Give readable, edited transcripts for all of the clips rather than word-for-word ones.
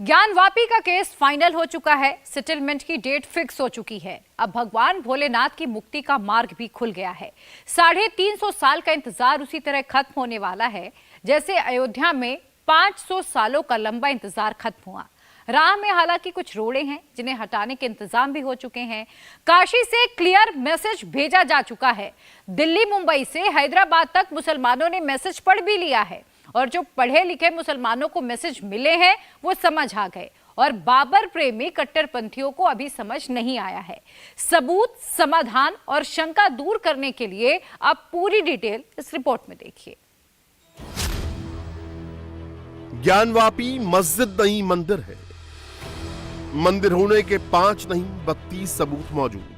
ज्ञानवापी का case final हो चुका है। सेटलमेंट की डेट फिक्स हो चुकी है। अब भगवान भोलेनाथ की मुक्ति का मार्ग भी खुल गया है। 350 साल का इंतजार उसी तरह खत्म होने वाला है जैसे अयोध्या में 500 सालों का लंबा इंतजार खत्म हुआ। राह में हालांकि कुछ रोड़े हैं जिन्हें हटाने के इंतजाम भी हो चुके हैं। काशी से क्लियर मैसेज भेजा जा चुका है। दिल्ली मुंबई से हैदराबाद तक मुसलमानों ने मैसेज पढ़ भी लिया है और जो पढ़े लिखे मुसलमानों को मैसेज मिले हैं वो समझ आ गए और बाबर प्रेमी कट्टरपंथियों को अभी समझ नहीं आया है। सबूत, समाधान और शंका दूर करने के लिए आप पूरी डिटेल इस रिपोर्ट में देखिए। ज्ञानवापी मस्जिद नहीं मंदिर है। मंदिर होने के 5 नहीं 32 सबूत मौजूद।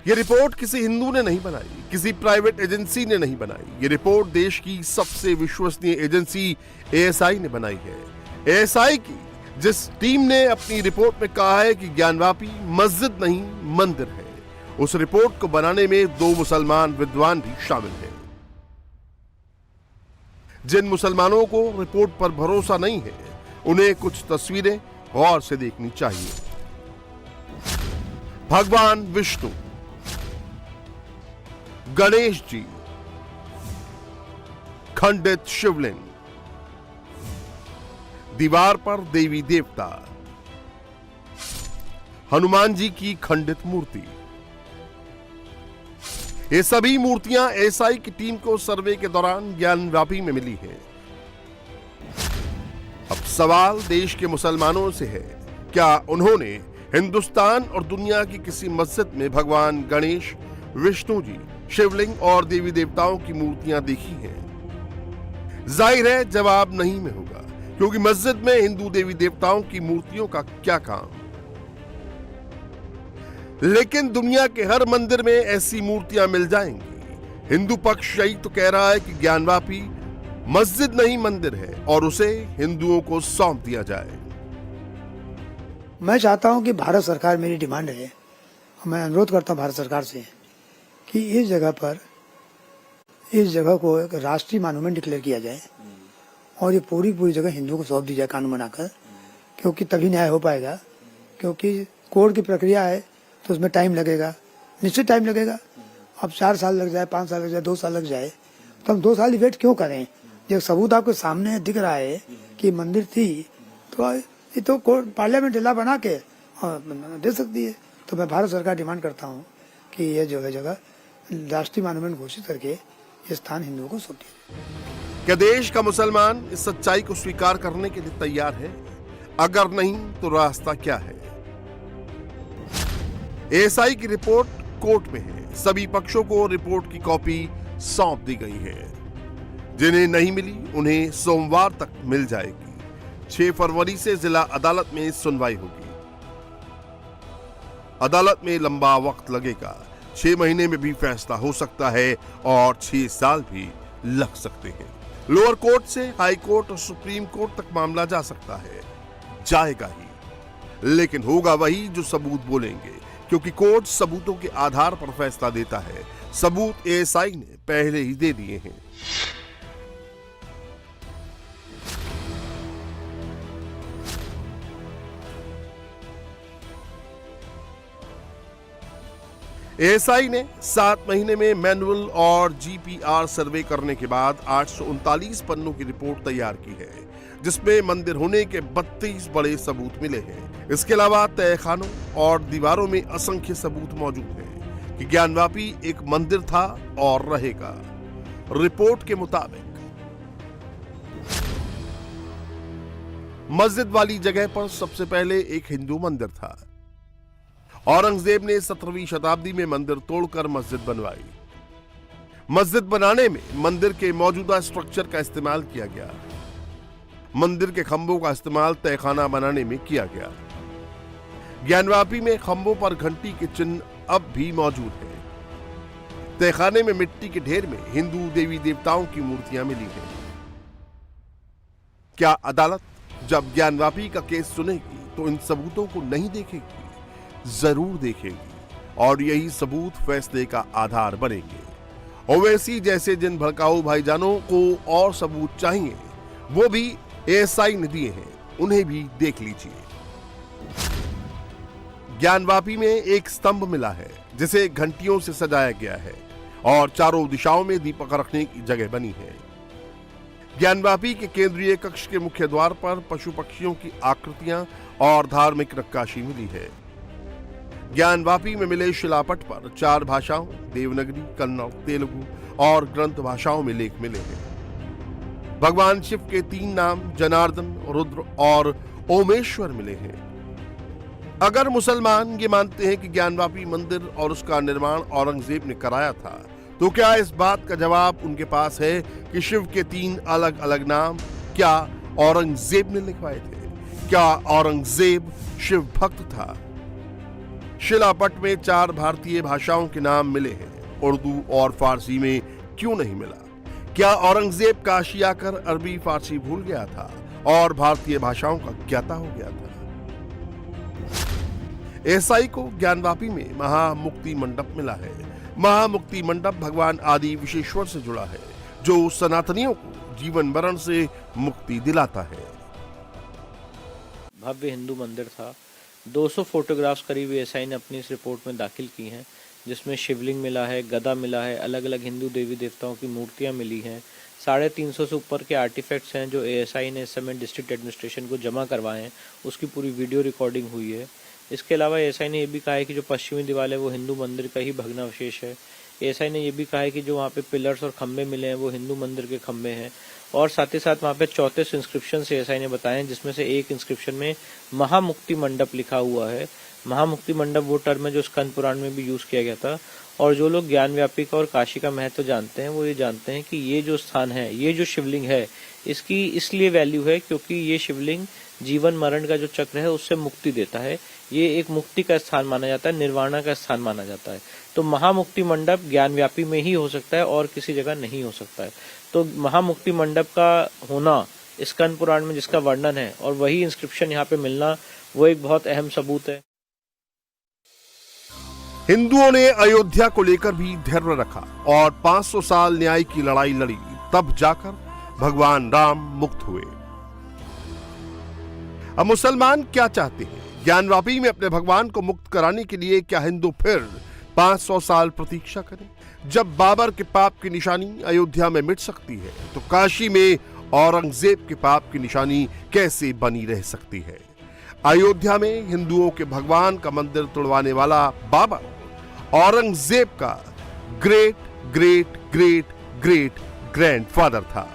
ये रिपोर्ट किसी हिंदू ने नहीं बनाई, किसी प्राइवेट एजेंसी ने नहीं बनाई। ये रिपोर्ट देश की सबसे विश्वसनीय एजेंसी एएसआई ने बनाई है। एएसआई की जिस टीम ने अपनी रिपोर्ट में कहा है कि ज्ञानवापी मस्जिद नहीं मंदिर है, उस रिपोर्ट को बनाने में 2 मुसलमान विद्वान भी शामिल हैं। जिन मुसलमानों को रिपोर्ट पर भरोसा नहीं है, उन्हें कुछ तस्वीरें गौर से देखनी चाहिए। भगवान विष्णु, गणेश जी, खंडित शिवलिंग, दीवार पर देवी देवता, हनुमान जी की खंडित मूर्ति। ये सभी मूर्तियां एएसआई की टीम को सर्वे के दौरान ज्ञानवापी में मिली है। अब सवाल देश के मुसलमानों से है, क्या उन्होंने हिंदुस्तान और दुनिया की किसी मस्जिद में भगवान गणेश, विष्णु जी, शिवलिंग और देवी देवताओं की मूर्तियां देखी हैं? जाहिर है जवाब नहीं में होगा, क्योंकि मस्जिद में हिंदू देवी देवताओं की मूर्तियों का क्या काम। लेकिन दुनिया के हर मंदिर में ऐसी मूर्तियां मिल जाएंगी। हिंदू पक्ष यही तो कह रहा है कि ज्ञानवापी मस्जिद नहीं मंदिर है और उसे हिंदुओं को सौंप दिया जाए। मैं चाहता हूं कि भारत सरकार, मेरी डिमांड है, मैं अनुरोध करता हूं भारत सरकार से कि इस जगह को एक राष्ट्रीय मॉन्यूमेंट डिक्लेयर किया जाए और ये पूरी जगह हिंदुओं को सौंप दी जाए कानून बनाकर, क्योंकि तभी न्याय हो पाएगा। क्योंकि कोर्ट की प्रक्रिया है तो उसमें टाइम लगेगा, निश्चित टाइम लगेगा। अब 4 साल लग जाए, 5 साल लग जाए, 2 साल लग जाए, तो हम 2 साल वेट क्यों करें? जब सबूत आपके सामने दिख रहा है कि मंदिर थी, तो ये तो कोर्ट, पार्लियामेंट ला बना के दे सकती है। तो मैं भारत सरकार डिमांड करता हूँ कि ये जो है जगह राष्ट्रीय मॉन्यूमेंट घोषित करके ये स्थान हिंदुओं को सौंप दिया। क्या देश का मुसलमान इस सच्चाई को स्वीकार करने के लिए तैयार है? अगर नहीं तो रास्ता क्या है? एएसआई की रिपोर्ट कोर्ट में है। सभी पक्षों को रिपोर्ट की कॉपी सौंप दी गई है। जिन्हें नहीं मिली उन्हें सोमवार तक मिल जाएगी। 6 फरवरी से जिला अदालत में सुनवाई होगी। अदालत में लंबा वक्त लगेगा। 6 महीने में भी फैसला हो सकता है और 6 साल भी लग सकते हैं। लोअर कोर्ट से हाई कोर्ट और सुप्रीम कोर्ट तक मामला जा सकता है, जाएगा ही, लेकिन होगा वही जो सबूत बोलेंगे, क्योंकि कोर्ट सबूतों के आधार पर फैसला देता है। सबूत एएसआई ने पहले ही दे दिए हैं। एएसआई ने 7 महीने में मैनुअल और जीपीआर सर्वे करने के बाद 839 पन्नों की रिपोर्ट तैयार की है, जिसमें मंदिर होने के 32 बड़े सबूत मिले हैं। इसके अलावा तहखानों और दीवारों में असंख्य सबूत मौजूद हैं कि ज्ञानवापी एक मंदिर था और रहेगा। रिपोर्ट के मुताबिक मस्जिद वाली जगह पर सबसे पहले एक हिंदू मंदिर था। औरंगजेब ने 17वीं शताब्दी में मंदिर तोड़कर मस्जिद बनवाई। मस्जिद बनाने में मंदिर के मौजूदा स्ट्रक्चर का इस्तेमाल किया गया। मंदिर के खंभों का इस्तेमाल तहखाना बनाने में किया गया। ज्ञानवापी में खंभों पर घंटी के चिन्ह अब भी मौजूद हैं। तहखाने में मिट्टी के ढेर में हिंदू देवी देवताओं की मूर्तियां मिली हैं। क्या अदालत जब ज्ञानवापी का केस सुनेगी तो इन सबूतों को नहीं देखेगी? जरूर देखेगी और यही सबूत फैसले का आधार बनेंगे। ओवैसी जैसे जिन भड़काऊ भाईजानों को और सबूत चाहिए, वो भी एएसआई ने दिए हैं, उन्हें भी देख लीजिए। ज्ञानवापी में एक स्तंभ मिला है जिसे घंटियों से सजाया गया है और चारों दिशाओं में दीपक रखने की जगह बनी है। ज्ञानवापी के केंद्रीय कक्ष के मुख्य द्वार पर पशु पक्षियों की आकृतियां और धार्मिक नक्काशी मिली है। ज्ञानवापी में मिले शिलापट पर 4 भाषाओं देवनागरी, कन्नड़, तेलुगु और ग्रंथ भाषाओं में लेख मिले हैं। भगवान शिव के 3 नाम जनार्दन, रुद्र और ओमेश्वर मिले हैं। अगर मुसलमान ये मानते हैं कि ज्ञानवापी मंदिर और उसका निर्माण औरंगजेब ने कराया था, तो क्या इस बात का जवाब उनके पास है कि शिव के 3 अलग अलग नाम क्या औरंगजेब ने लिखवाए थे? क्या औरंगजेब शिव भक्त था? शिलापट में 4 भारतीय भाषाओं के नाम मिले हैं, उर्दू और फारसी में क्यों नहीं मिला? क्या औरंगजेब काशी आकर अरबी फारसी भूल गया था और भारतीय भाषाओं का ज्ञाता हो गया था? एएसआई को ज्ञानवापी में महामुक्ति मंडप मिला है। महामुक्ति मंडप भगवान आदि विशेश्वर से जुड़ा है, जो सनातनियों को जीवन मरण से मुक्ति दिलाता है। भव्य हिंदू मंदिर था। 200 फोटोग्राफ्स करीब एएसआई ने अपनी इस रिपोर्ट में दाखिल की हैं, जिसमें शिवलिंग मिला है, गदा मिला है, अलग अलग हिंदू देवी देवताओं की मूर्तियां मिली हैं। 350 से ऊपर के आर्टिफैक्ट्स हैं जो एएसआई ने इस समय डिस्ट्रिक्ट एडमिनिस्ट्रेशन को जमा करवाए हैं, उसकी पूरी वीडियो रिकॉर्डिंग हुई है। इसके अलावा एएसआई ने यह भी कहा है कि जो पश्चिमी दीवार है वो हिंदू मंदिर का ही भग्नावशेष है। एएसआई ने यह भी कहा है कि जो वहाँ पे पिलर्स और खंबे मिले हैं वो हिंदू मंदिर के खंबे हैं, और साथ ही साथ वहाँ पे 34 इंस्क्रिप्शन एएसआई ने बताए हैं, जिसमें से एक इंस्क्रिप्शन में महामुक्ति मंडप लिखा हुआ है। महामुक्ति मंडप वो टर्म है जो स्कंद पुराण में भी यूज किया गया था। और जो लोग ज्ञानव्यापी का और काशी का महत्व जानते हैं वो ये जानते हैं कि ये जो स्थान है, ये जो शिवलिंग है, इसकी इसलिए वैल्यू है क्योंकि ये शिवलिंग जीवन मरण का जो चक्र है उससे मुक्ति देता है। ये एक मुक्ति का स्थान माना जाता है, निर्वाणा का स्थान माना जाता है। तो महामुक्ति मंडप ज्ञानव्यापी में ही हो सकता है और किसी जगह नहीं हो सकता है। तो महामुक्ति मंडप का होना स्कंद पुराण में जिसका वर्णन है और वही इंस्क्रिप्शन यहाँ पे मिलना, वो एक बहुत अहम सबूत है। हिंदुओं ने अयोध्या को लेकर भी धैर्य रखा और 500 साल न्याय की लड़ाई लड़ी, तब जाकर भगवान राम मुक्त हुए। अब मुसलमान क्या चाहते हैं? ज्ञानवापी में अपने भगवान को मुक्त कराने के लिए क्या हिंदू फिर 500 साल प्रतीक्षा करें? जब बाबर के पाप की निशानी अयोध्या में मिट सकती है, तो काशी में औरंगजेब के पाप की निशानी कैसे बनी रह सकती है? अयोध्या में हिंदुओं के भगवान का मंदिर तोड़वाने वाला बाबर औरंगजेब का great great great great grandfather था,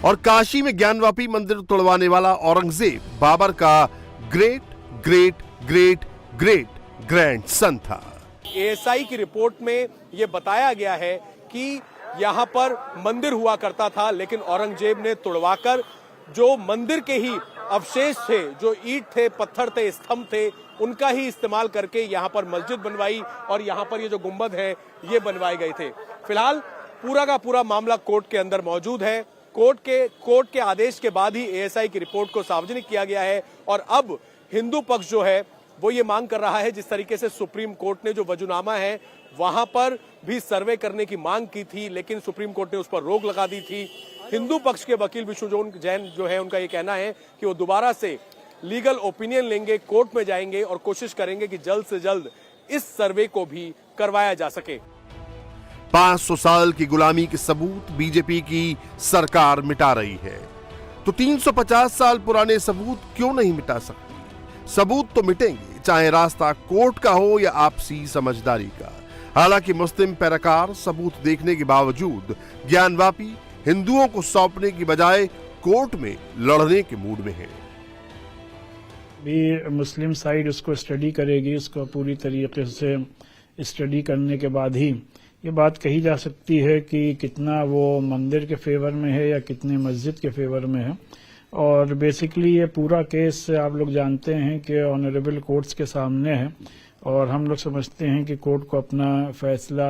और काशी में ज्ञानवापी मंदिर तोड़वाने वाला औरंगजेब बाबर का great great great great grandson था। एएसआई की रिपोर्ट में यह बताया गया है कि यहाँ पर मंदिर हुआ करता था, लेकिन औरंगजेब ने तोड़वाकर जो मंदिर के ही अवशेष थे, जो ईंट थे, पत्थर थे, स्तंभ थे, उनका ही इस्तेमाल करके यहाँ पर मस्जिद बनवाई और यहाँ पर ये जो गुंबद है ये बनवाए गए थे। फिलहाल पूरा का पूरा मामला कोर्ट के अंदर मौजूद है। कोर्ट के आदेश के बाद ही एएसआई की रिपोर्ट को सार्वजनिक किया गया है और अब हिंदू पक्ष जो है वो ये मांग कर रहा है, जिस तरीके से सुप्रीम कोर्ट ने जो वजूनामा है वहां पर भी सर्वे करने की मांग की थी, लेकिन सुप्रीम कोर्ट ने उस पर रोक लगा दी थी। हिंदू पक्ष के वकील विष्णु जैन जो है उनका ये कहना है कि वो दोबारा से लीगल ओपिनियन लेंगे, कोर्ट में जाएंगे और कोशिश करेंगे कि जल्द से जल्द इस सर्वे को भी करवाया जा सके। 500 साल की गुलामी के सबूत बीजेपी की सरकार मिटा रही है, तो 350 साल पुराने सबूत क्यों नहीं मिटा सकती? सबूत तो मिटेंगे, चाहे रास्ता कोर्ट का हो या आपसी समझदारी का। हालांकि मुस्लिम पैरकार सबूत देखने के बावजूद ज्ञानवापी हिंदुओं को सौंपने की बजाय कोर्ट में लड़ने के मूड में है। भी मुस्लिम साइड उसको स्टडी करेगी, उसको पूरी तरीके से स्टडी करने के बाद ही ये बात कही जा सकती है कि कितना वो मंदिर के फेवर में है या कितने मस्जिद के फेवर में है। और बेसिकली ये पूरा केस आप लोग जानते हैं कि ऑनरेबल कोर्ट्स के सामने है और हम लोग समझते हैं कि कोर्ट को अपना फैसला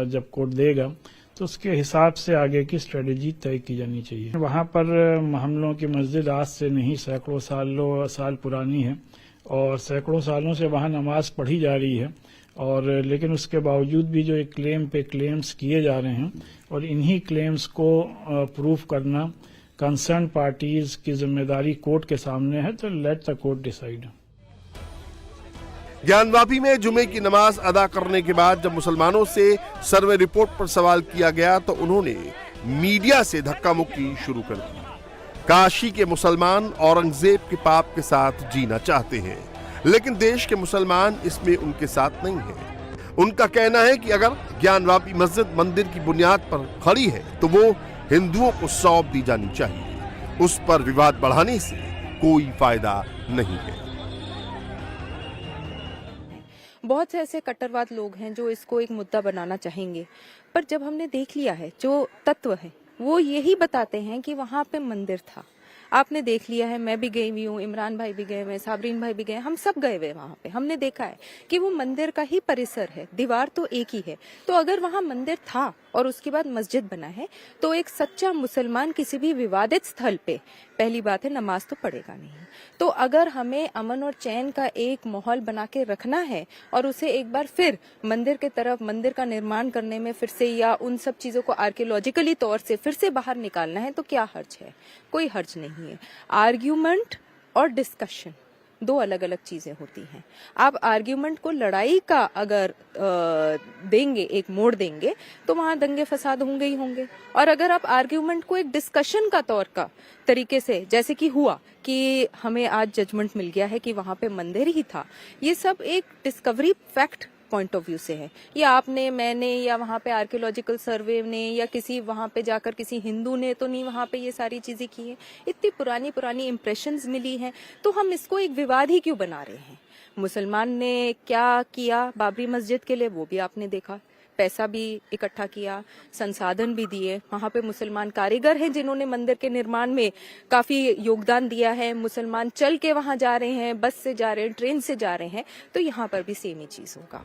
जब कोर्ट देगा तो उसके हिसाब से आगे की स्ट्रेटेजी तय की जानी चाहिए। वहाँ पर हम लोगों की मस्जिद आज से नहीं सैकड़ों साल पुरानी है और सैकड़ों सालों से वहाँ नमाज पढ़ी जा रही है, और लेकिन उसके बावजूद भी जो एक क्लेम पे क्लेम्स किए जा रहे हैं और इन्हीं क्लेम्स को प्रूव करना कंसर्न पार्टीज की जिम्मेदारी कोर्ट के सामने है, तो let the court decide. Gyanvapi में जुमे की नमाज अदा करने के बाद जब मुसलमानों से सर्वे रिपोर्ट पर सवाल किया गया तो उन्होंने मीडिया से धक्का मुक्की शुरू कर दी। काशी के मुसलमान औरंगजेब के पाप के साथ जीना चाहते हैं, लेकिन देश के मुसलमान इसमें उनके साथ नहीं हैं। उनका कहना है कि अगर ज्ञानवापी मस्जिद मंदिर की बुनियाद पर खड़ी है तो वो हिंदुओं को सौंप दी जानी चाहिए। उस पर विवाद बढ़ाने से कोई फायदा नहीं है। बहुत से ऐसे कट्टरवाद लोग हैं जो इसको एक मुद्दा बनाना चाहेंगे, पर जब हमने देख लिया है जो तत्व है वो यही बताते हैं कि वहां पे मंदिर था। आपने देख लिया है, मैं भी गई हुई हूँ, इमरान भाई भी गए हुए, साबरीन भाई भी गए, हम सब गए हुए वहां पे। हमने देखा है कि वो मंदिर का ही परिसर है, दीवार तो एक ही है। तो अगर वहां मंदिर था और उसके बाद मस्जिद बना है तो एक सच्चा मुसलमान किसी भी विवादित स्थल पे पहली बात है नमाज तो पढ़ेगा नहीं। तो अगर हमें अमन और चैन का एक माहौल बना के रखना है और उसे एक बार फिर मंदिर के तरफ, मंदिर का निर्माण करने में फिर से या उन सब चीजों को आर्कियोलॉजिकली तौर से फिर से बाहर निकालना है तो क्या हर्ज है? कोई हर्ज नहीं है। आर्ग्यूमेंट और डिस्कशन दो अलग अलग चीजें होती हैं। आप आर्ग्यूमेंट को लड़ाई का अगर देंगे, एक मोड़ देंगे, तो वहां दंगे फसाद होंगे ही होंगे। और अगर आप आर्ग्यूमेंट को एक डिस्कशन का तौर का तरीके से, जैसे कि हुआ कि हमें आज जजमेंट मिल गया है कि वहां पे मंदिर ही था, ये सब एक discovery fact point of view से है। या आपने, मैंने या वहां पे आर्कियोलॉजिकल सर्वे ने या किसी वहां पे जाकर किसी हिंदू ने तो नहीं वहां पे ये सारी चीजें की है। इतनी पुरानी पुरानी इंप्रेशंस मिली हैं, तो हम इसको एक विवाद ही क्यों बना रहे हैं? मुसलमान ने क्या किया बाबरी मस्जिद के लिए वो भी आपने देखा, पैसा भी इकट्ठा किया, संसाधन भी दिए। वहां पे मुसलमान कारीगर हैं जिन्होंने मंदिर के निर्माण में काफी योगदान दिया है। मुसलमान चल के वहां जा रहे हैं, बस से जा रहे हैं, ट्रेन से जा रहे हैं, तो यहाँ पर भी सेम ही चीज होगा।